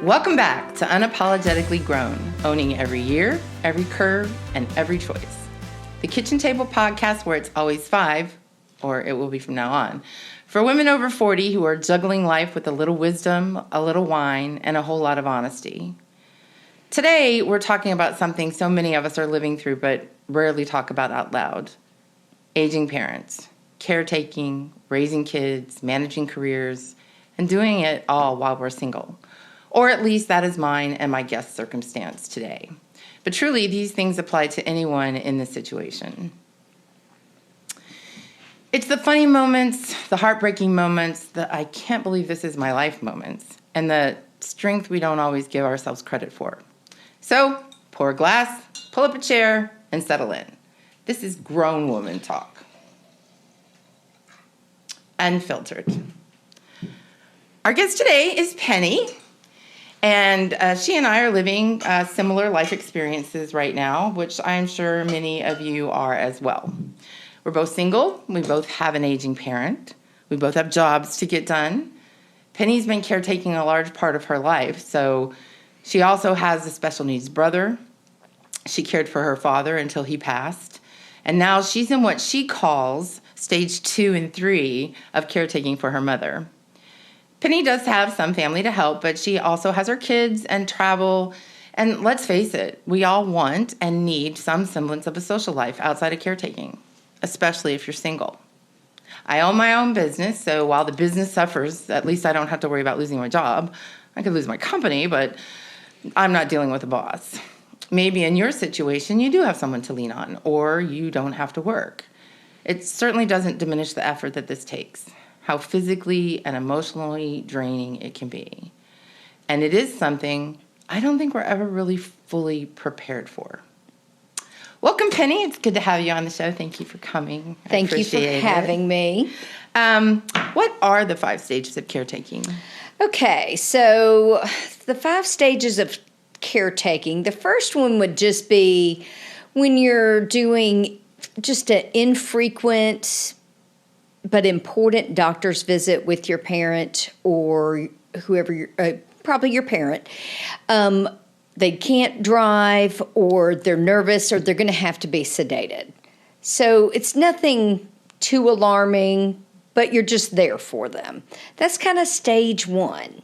Welcome back to Unapologetically Grown, owning every year, every curve, and every choice. The Kitchen Table podcast where it's always 5, or it will be from now on, for women over 40 who are juggling life with a little wisdom, a little wine, and a whole lot of honesty. Today, we're talking about something so many of us are living through but rarely talk about out loud. Aging parents, caretaking, raising kids, managing careers, and doing it all while we're single. Or at least that is mine and my guest's circumstance today. But truly, these things apply to anyone in this situation. It's the funny moments, the heartbreaking moments, the I can't believe this is my life moments, and the strength we don't always give ourselves credit for. So, pour a glass, pull up a chair, and settle in. This is grown woman talk. Unfiltered. Our guest today is Penny. And she and I are living similar life experiences right now, which I'm sure many of you are as well. We're both single. We both have an aging parent. We both have jobs to get done. Penny's been caretaking a large part of her life, so she also has a special needs brother. She cared for her father until he passed. And now she's in what she calls stage 2 and 3 of caretaking for her mother. Penny does have some family to help, but she also has her kids and travel. And let's face it, we all want and need some semblance of a social life outside of caretaking, especially if you're single. I own my own business, so while the business suffers, at least I don't have to worry about losing my job. I could lose my company, but I'm not dealing with a boss. Maybe in your situation, you do have someone to lean on, or you don't have to work. It certainly doesn't diminish the effort that this takes, how physically and emotionally draining it can be. And it is something I don't think we're ever really fully prepared for. Welcome, Penny. It's good to have you on the show. Thank you for coming. Thank you for having me. What are the 5 stages of caretaking? Okay, so the 5 stages of caretaking, the first one would just be when you're doing just an infrequent but important doctor's visit with your parent or whoever, probably your parent. They can't drive or they're nervous or they're going to have to be sedated. So it's nothing too alarming, but you're just there for them. That's kind of stage 1.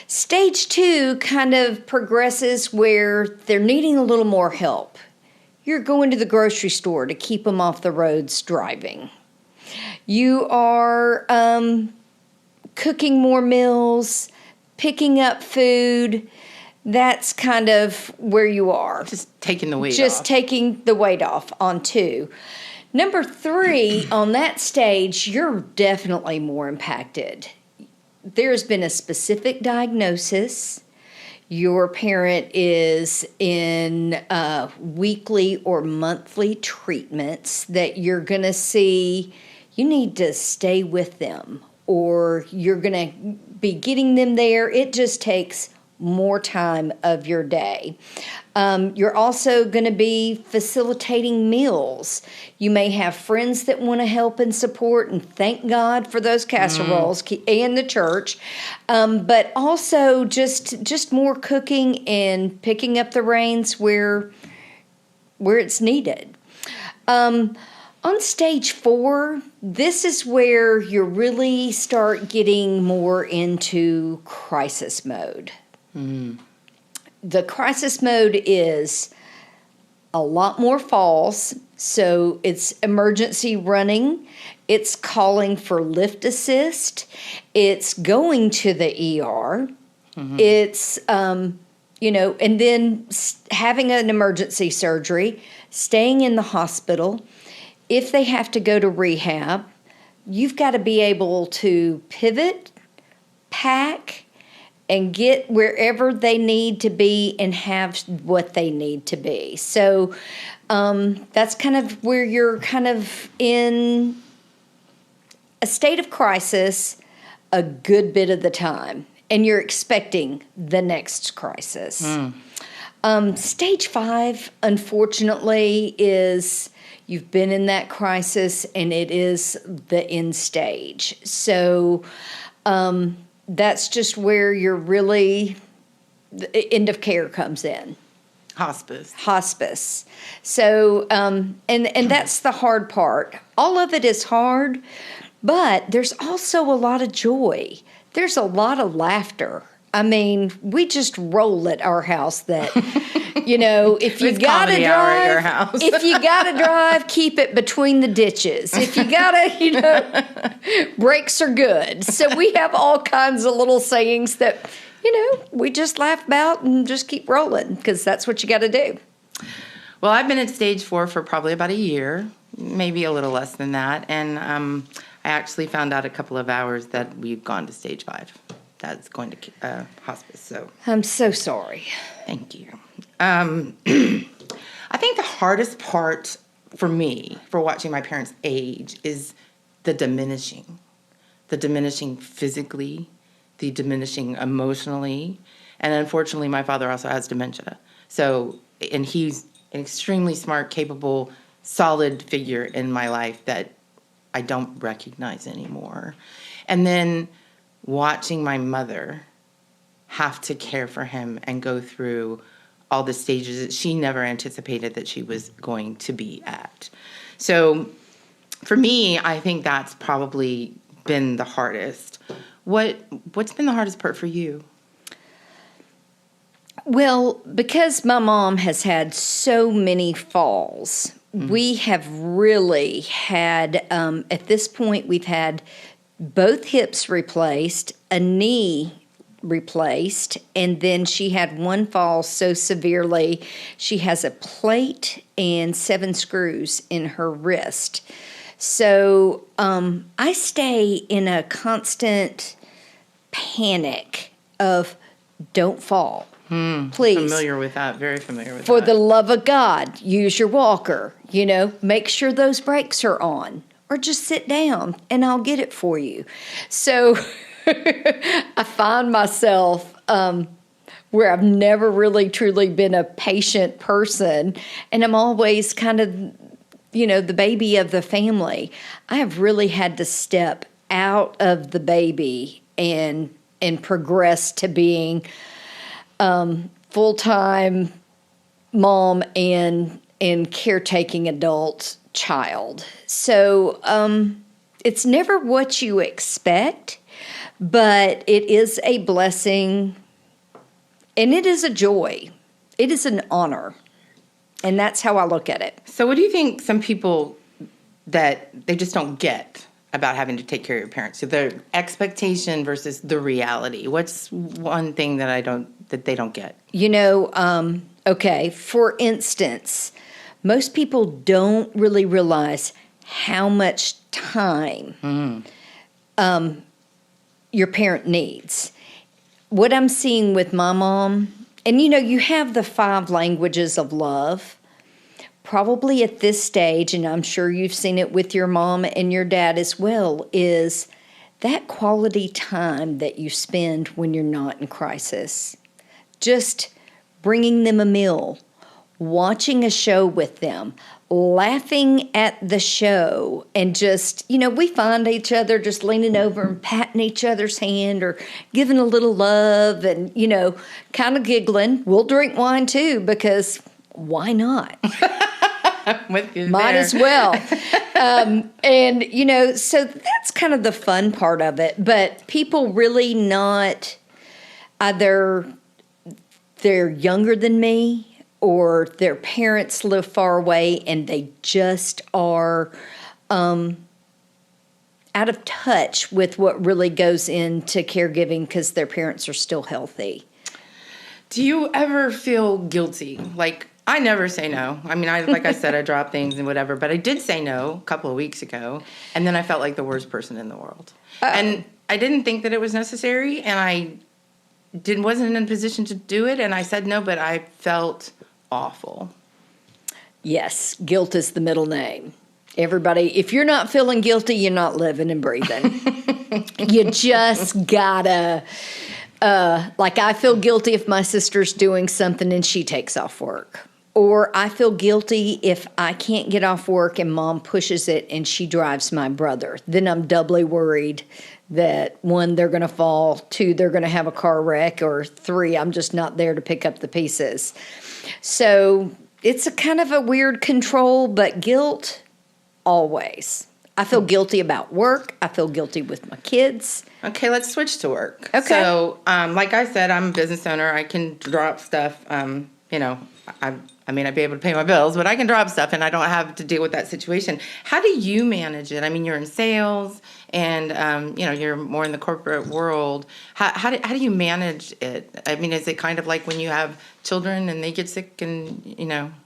Stage 2 kind of progresses where they're needing a little more help. You're going to the grocery store to keep them off the roads driving. You are cooking more meals, picking up food. That's kind of where you are. Just taking the weight off. Just taking the weight off on 2. Number 3, on that stage, you're definitely more impacted. There's been a specific diagnosis. Your parent is in weekly or monthly treatments that you're going to see. You need to stay with them or you're going to be getting them there. It just takes more time of your day. You're also going to be facilitating meals. You may have friends that want to help and support, and thank God for those casseroles and the church. But also just more cooking and picking up the reins where it's needed. On stage 4, this is where you really start getting more into crisis mode. The crisis mode is a lot more falls, so it's emergency running, it's calling for lift assist, it's going to the ER, it's, and then having an emergency surgery, staying in the hospital. If they have to go to rehab, you've got to be able to pivot, pack, and get wherever they need to be and have what they need to be. So that's kind of where you're kind of in a state of crisis a good bit of the time, and you're expecting the next crisis. Stage 5, unfortunately, is you've been in that crisis and it is the end stage. So that's just where you're really the end of care comes in. Hospice. So, and that's the hard part. All of it is hard, but there's also a lot of joy. There's a lot of laughter. I mean, we just roll at our house that, if you gotta drive, if you gotta drive, keep it between the ditches. If you gotta, brakes are good. So we have all kinds of little sayings that, we just laugh about and just keep rolling because that's what you got to do. Well, I've been at stage 4 for probably about a year, maybe a little less than that. And I actually found out a couple of hours that we've gone to stage 5. That's going to hospice. So I'm so sorry. Thank you. I think the hardest part for me, for watching my parents age, is the diminishing physically, the diminishing emotionally, and unfortunately, my father also has dementia. So, and he's an extremely smart, capable, solid figure in my life that I don't recognize anymore. And then watching my mother have to care for him and go through all the stages that she never anticipated that she was going to be at. So for me, I think that's probably been the hardest. What's been the hardest part for you? Well, because my mom has had so many falls, we have really had, at this point, we've had both hips replaced, a knee replaced, and then she had one fall so severely, she has a plate and 7 screws in her wrist. So I stay in a constant panic of don't fall. Please. Familiar with that. Very familiar with that. For the love of God, use your walker. Make sure those brakes are on. Or just sit down and I'll get it for you. So I find myself where I've never really truly been a patient person. And I'm always kind of the baby of the family. I have really had to step out of the baby and progress to being full-time mom and caretaking adult child. So it's never what you expect, but it is a blessing and it is a joy. It is an honor. And that's how I look at it. So what do you think some people that they just don't get about having to take care of your parents? So the expectation versus the reality. What's one thing that they don't get? Okay, for instance, most people don't really realize how much time your parent needs. What I'm seeing with my mom, and you have the 5 languages of love. Probably at this stage, and I'm sure you've seen it with your mom and your dad as well, is that quality time that you spend when you're not in crisis. Just bringing them a meal, watching a show with them, laughing at the show, and just, we find each other just leaning over and patting each other's hand or giving a little love and, kind of giggling. We'll drink wine too because why not? Might as well. So that's kind of the fun part of it. But people really not either they're younger than me or their parents live far away and they just are out of touch with what really goes into caregiving because their parents are still healthy. Do you ever feel guilty? Like, I never say no. I mean, like I said, I drop things and whatever, but I did say no a couple of weeks ago, and then I felt like the worst person in the world. And I didn't think that it was necessary, and I wasn't in a position to do it, and I said no, but I felt awful. Yes, guilt is the middle name. Everybody, if you're not feeling guilty, you're not living and breathing. You just gotta... like I feel guilty if my sister's doing something and she takes off work. Or I feel guilty if I can't get off work and mom pushes it and she drives my brother. Then I'm doubly worried that 1, they're going to fall, 2, they're going to have a car wreck, or 3, I'm just not there to pick up the pieces. So it's a kind of a weird control, but guilt, always. I feel guilty about work. I feel guilty with my kids. Okay, let's switch to work. Okay. So, like I said, I'm a business owner. I can drop stuff. I may not be able to pay my bills, but I can drop stuff, and I don't have to deal with that situation. How do you manage it? I mean, you're in sales, and you're more in the corporate world. How do you manage it? I mean, is it kind of like when you have children and they get sick, and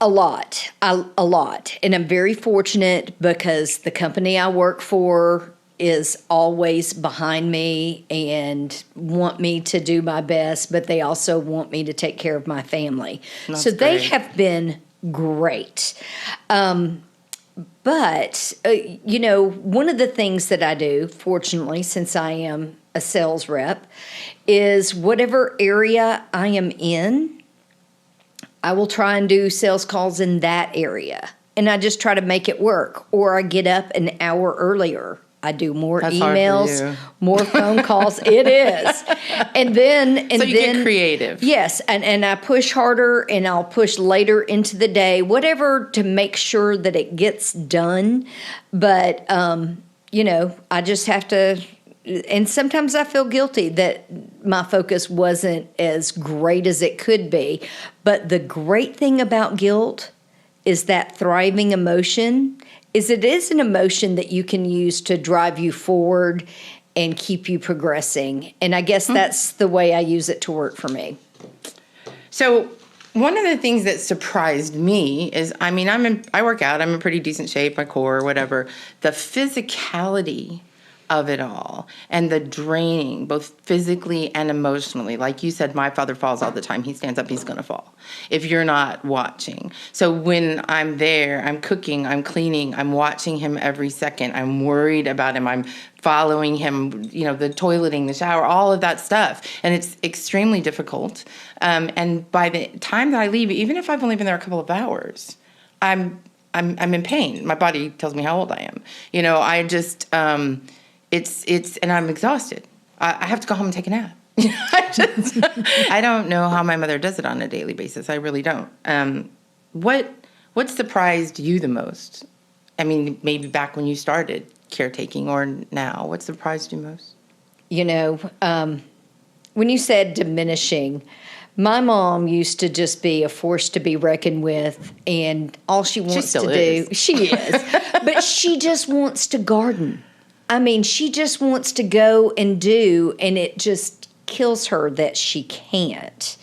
A lot, and I'm very fortunate because the company I work for is always behind me and want me to do my best, but they also want me to take care of my family. That's so they great. have been great. But one of the things that I do, fortunately, since I am a sales rep, is whatever area I am in, I will try and do sales calls in that area. And I just try to make it work. Or I get up an hour earlier. I do more That's hard for emails, you. more phone calls. It is. And then get creative. Yes, and I push harder, and I'll push later into the day, whatever, to make sure that it gets done. But I just have to. And sometimes I feel guilty that my focus wasn't as great as it could be. But the great thing about guilt is that thriving emotion is it is an emotion that you can use to drive you forward and keep you progressing. And I guess that's the way I use it to work for me. So one of the things that surprised me is, I work out, I'm in pretty decent shape, my core, whatever. The physicality of it all and the draining, both physically and emotionally. Like you said, my father falls all the time. He stands up, he's going to fall if you're not watching. So when I'm there, I'm cooking, I'm cleaning, I'm watching him every second. I'm worried about him. I'm following him, the toileting, the shower, all of that stuff. And it's extremely difficult. And by the time that I leave, even if I've only been there a couple of hours, I'm in pain. My body tells me how old I am. I just, and I'm exhausted. I have to go home and take a nap. I don't know how my mother does it on a daily basis. I really don't. What surprised you the most? I mean, maybe back when you started caretaking or now, what surprised you most? When you said diminishing, my mom used to just be a force to be reckoned with, and all she wants to do, she is, but she just wants to garden. I mean, she just wants to go and do, and it just kills her that she can't.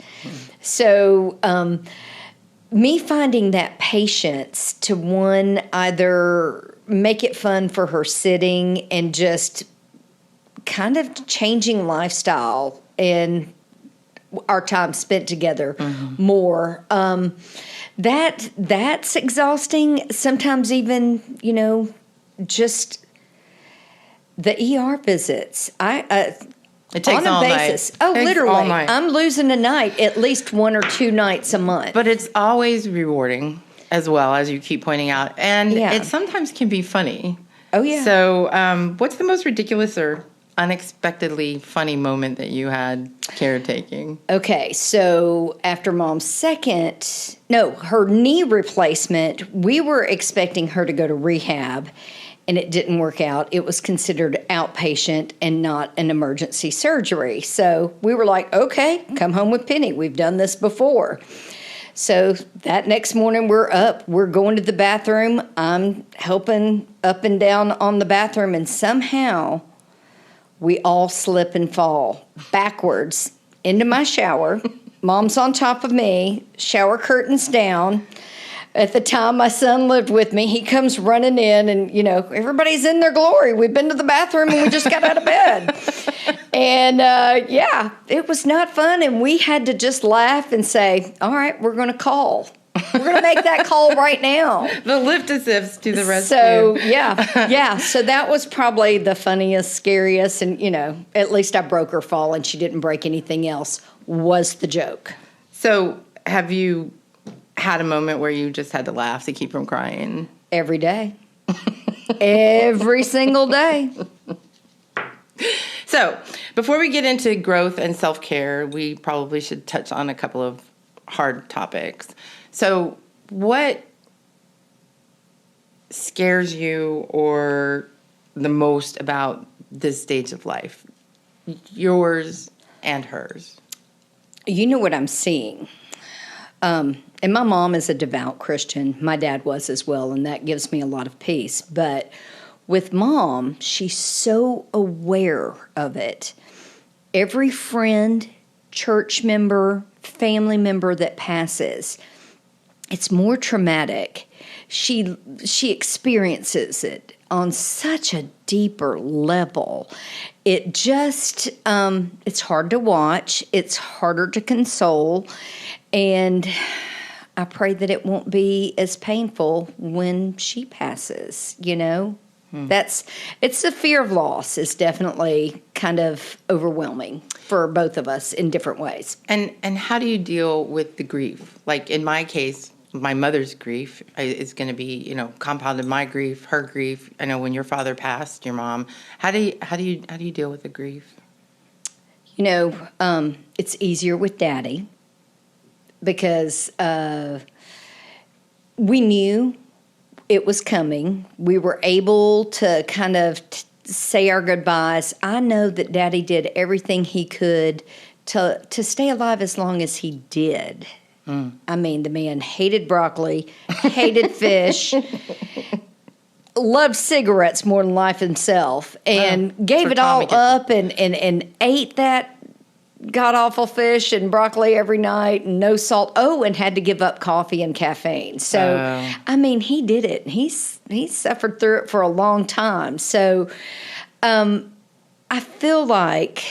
So, me finding that patience to, one, either make it fun for her sitting and just kind of changing lifestyle and our time spent together more. That's exhausting. Sometimes even, just the ER visits. It takes on a all basis. night. Oh, Takes literally. all night. I'm losing a night at least 1 or 2 nights a month. But it's always rewarding as well, as you keep pointing out. And it sometimes can be funny. Oh, yeah. So what's the most ridiculous or unexpectedly funny moment that you had caretaking? Okay, so after Mom's her knee replacement, we were expecting her to go to rehab, and it didn't work out. It was considered outpatient and not an emergency surgery. So we were like, okay, come home with Penny. We've done this before. So that next morning we're up. We're going to the bathroom. I'm helping up and down on the bathroom, and somehow we all slip and fall backwards into my shower. Mom's on top of me, shower curtains down. At the time, my son lived with me. He comes running in, and, everybody's in their glory. We've been to the bathroom, and we just got out of bed. And, it was not fun, and we had to just laugh and say, all right, we're going to call. We're going to make that call right now. The lift assist to the rescue. So, yeah. So that was probably the funniest, scariest, and, at least I broke her fall, and she didn't break anything else, was the joke. So have you had a moment where you just had to laugh to keep from crying? Every day. Every single day. So, before we get into growth and self-care, we probably should touch on a couple of hard topics. So, what scares you or the most about this stage of life? Yours and hers. You know what I'm seeing. And my mom is a devout Christian. My dad was as well, and that gives me a lot of peace. But with Mom, she's so aware of it. Every friend, church member, family member that passes, it's more traumatic. She experiences it on such a deeper level. It just, it's hard to watch. It's harder to console. And I pray that it won't be as painful when she passes, you know? It's the fear of loss is definitely kind of overwhelming for both of us in different ways. And how do you deal with the grief? Like in my case, my mother's grief is going to be, compounded my grief, her grief. I know when your father passed, your mom. How do you deal with the grief? It's easier with Daddy because we knew it was coming. We were able to kind of say our goodbyes. I know that Daddy did everything he could to stay alive as long as he did. I mean, the man hated broccoli, hated fish, loved cigarettes more than life himself, and gave it all up and ate that god-awful fish and broccoli every night and no salt. Oh, and had to give up coffee and caffeine. So, I mean, he did it. He suffered through it for a long time. So, I feel like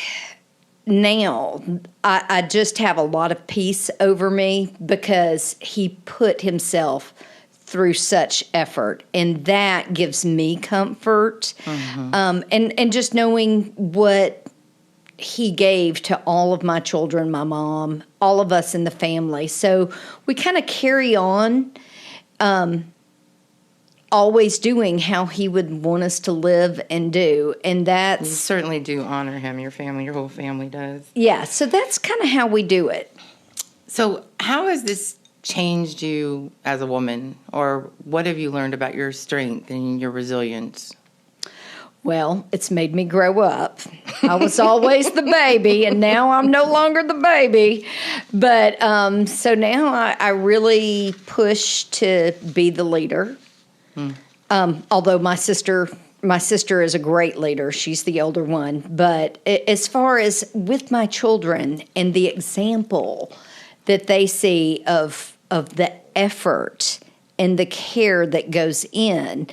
now I just have a lot of peace over me because he put himself through such effort, and that gives me comfort. And just knowing what he gave to all of my children, my mom, all of us in the family. So we kind of carry on, always doing how he would want us to live and do. And that's... You certainly do honor him, your family, your whole family does. Yeah, so that's kind of how we do it. So how has this changed you as a woman? Or what have you learned about your strength and your resilience? Well, it's made me grow up. I was always the baby, and now I'm no longer the baby. But so now I really push to be the leader. Although my sister is a great leader. She's the older one. But as far as with my children and the example that they see of the effort and the care that goes in,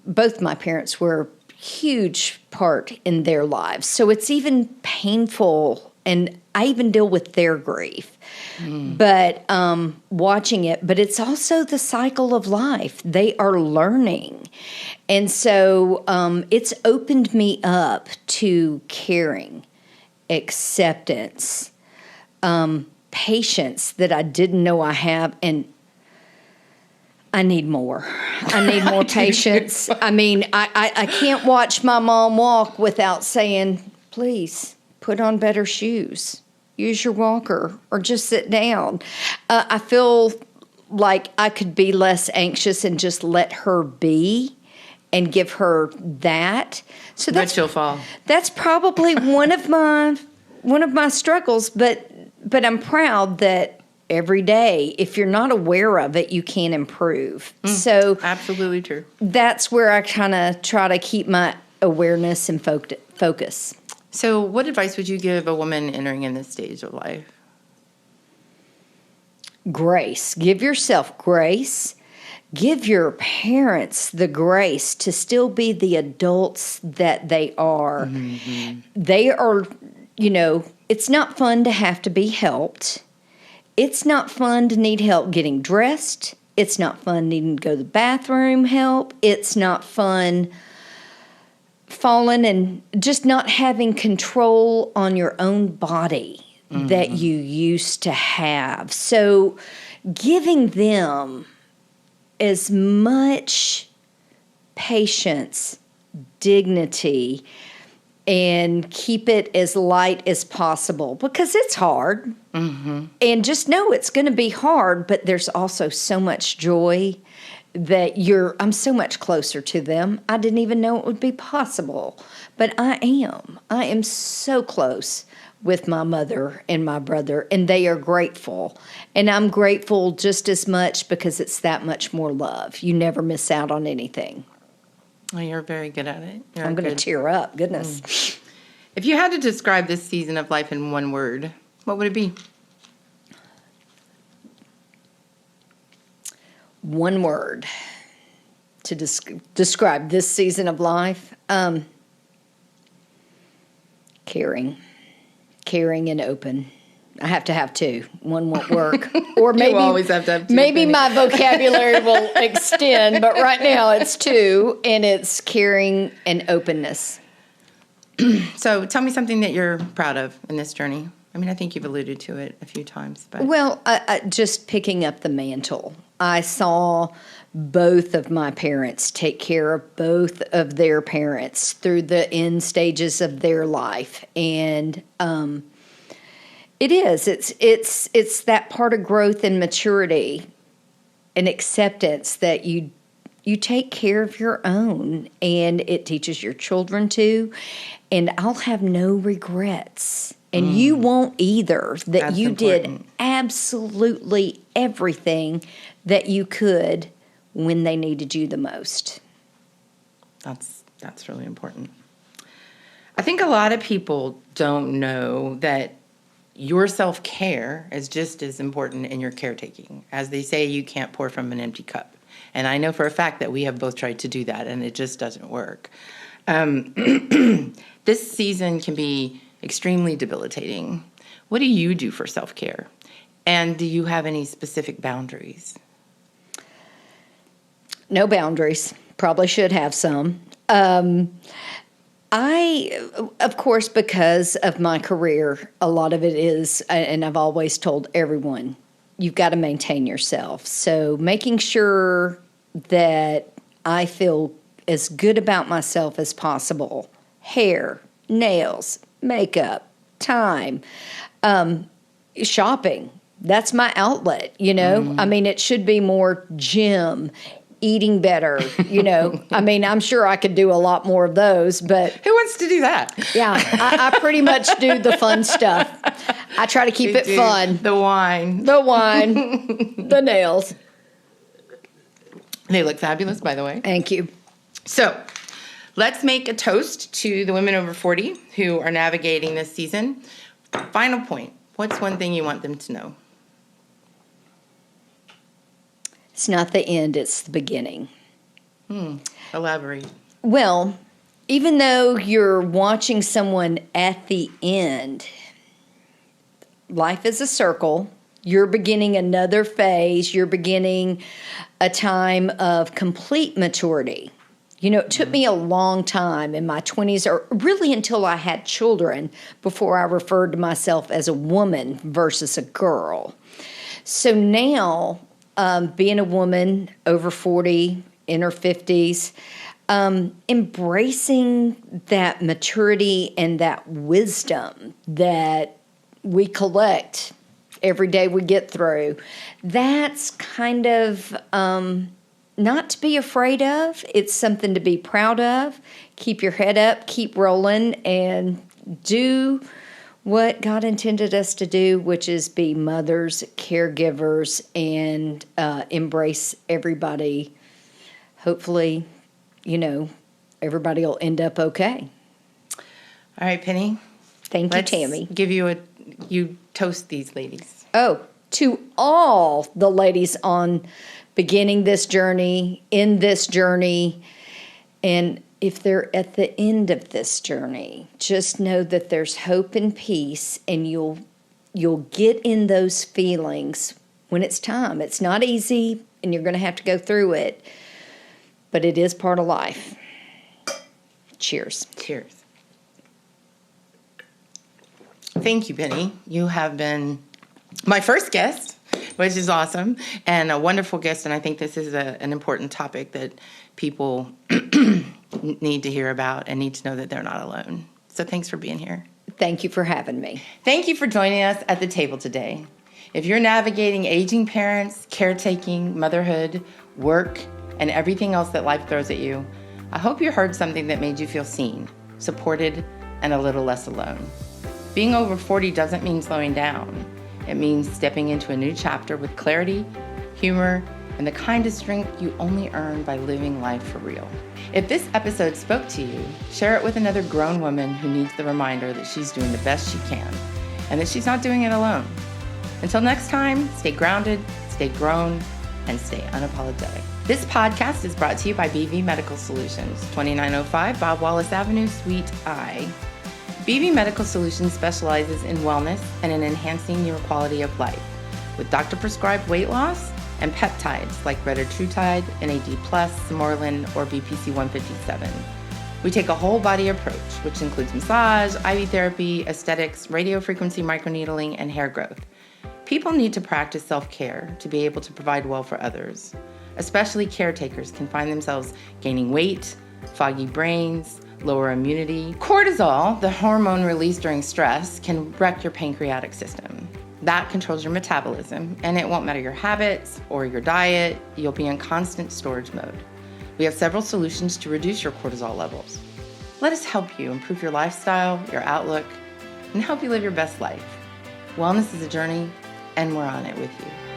both my parents were a huge part in their lives. So it's even painful, and I even deal with their grief. But watching it, but it's also the cycle of life. They are learning. And so it's opened me up to caring, acceptance, patience that I didn't know I have, and I need more. I need more patience. I mean, I can't watch my mom walk without saying, please, put on better shoes, use your walker, or just sit down. I feel like I could be less anxious and just let her be and give her that. So But she'll fall. That's probably one of my struggles, but I'm proud that every day, if you're not aware of it, you can improve. So absolutely true. That's where I kind of try to keep my awareness and focus. So what advice would you give a woman entering in this stage of life? Grace. Give yourself grace. Give your parents the grace to still be the adults that they are. They are, it's not fun to have to be helped. It's not fun to need help getting dressed. It's not fun needing to go to the bathroom help. It's not fun falling and just not having control on your own body. that you used to have. So giving them as much patience, dignity, and keep it as light as possible because it's hard. And just know it's going to be hard, but there's also so much joy that I'm so much closer to them. I didn't even know it would be possible, but I am. I am so close with my mother and my brother, and they are grateful. And I'm grateful just as much because it's that much more love. You never miss out on anything. Well, you're very good at it. I'm going to tear up. Goodness. If you had to describe this season of life in one word, what would it be? One word to describe this season of life. Caring and open. I have to have two. One won't work. Or maybe you always have to have two. Maybe my vocabulary will extend, but right now it's two, and it's caring and openness. So tell me something that you're proud of in this journey. I mean, I think you've alluded to it a few times. But Well, I just picking up the mantle. I saw both of my parents take care of both of their parents through the end stages of their life, and it's that part of growth and maturity and acceptance that you take care of your own, and it teaches your children to. And I'll have no regrets. And you won't either, that That's you important. did absolutely everything that you could when they needed you the most. That's really important. I think a lot of people don't know that your self-care is just as important in your caretaking. As they say, you can't pour from an empty cup. And I know for a fact that we have both tried to do that, and it just doesn't work. This season can be extremely debilitating. What do you do for self-care? And do you have any specific boundaries? No boundaries. Probably should have some. I, of course, because of my career, a lot of it is, and I've always told everyone, you've got to maintain yourself. So making sure that I feel as good about myself as possible. Hair, nails, makeup, time, shopping. That's my outlet, you know? I mean, it should be more gym, eating better, you know? I mean, I'm sure I could do a lot more of those, but... Who wants to do that? Yeah, I pretty much do the fun stuff. I try to keep it fun. The wine. The nails. They look fabulous, by the way. Thank you. So, let's make a toast to the women over 40 who are navigating this season. Final point. What's one thing you want them to know? It's not the end, it's the beginning. Elaborate. Well, even though you're watching someone at the end, life is a circle. You're beginning another phase. You're beginning a time of complete maturity. You know, it took me a long time in my 20s, or really until I had children, before I referred to myself as a woman versus a girl. So now, being a woman over 40, in her 50s, embracing that maturity and that wisdom that we collect every day we get through, that's kind of not to be afraid of. It's something to be proud of. Keep your head up, keep rolling, and do what God intended us to do, which is be mothers, caregivers, and embrace everybody. Hopefully, you know, everybody will end up okay. All right, Penny. Thank you, Let's Tammy. you toast these ladies. Oh, to all the ladies on beginning this journey, in this journey, and if they're at the end of this journey, just know that there's hope and peace, and you'll get in those feelings when it's time. It's not easy, and you're going to have to go through it, but it is part of life. Cheers. Cheers. Thank you, Penny. You have been my first guest, which is awesome, and a wonderful guest. And I think this is an important topic that people need to hear about and need to know that they're not alone. So thanks for being here. Thank you for having me. Thank you for joining us at the table today. If you're navigating aging parents, caretaking, motherhood, work, and everything else that life throws at you, I hope you heard something that made you feel seen, supported, and a little less alone. Being over 40 doesn't mean slowing down. It means stepping into a new chapter with clarity, humor, and the kind of strength you only earn by living life for real. If this episode spoke to you, share it with another grown woman who needs the reminder that she's doing the best she can and that she's not doing it alone. Until next time, stay grounded, stay grown, and stay unapologetic. This podcast is brought to you by BV Medical Solutions, 2905 Bob Wallace Avenue, Suite I. BV Medical Solutions specializes in wellness and in enhancing your quality of life with doctor-prescribed weight loss and peptides like retatrutide, NAD+, Morlin, or BPC 157. We take a whole body approach, which includes massage, IV therapy, aesthetics, radiofrequency microneedling, and hair growth. People need to practice self-care to be able to provide well for others. Especially caretakers can find themselves gaining weight, foggy brains, lower immunity. Cortisol, the hormone released during stress, can wreck your pancreatic system. That controls your metabolism, and it won't matter your habits or your diet, you'll be in constant storage mode. We have several solutions to reduce your cortisol levels. Let us help you improve your lifestyle, your outlook, and help you live your best life. Wellness is a journey, and we're on it with you.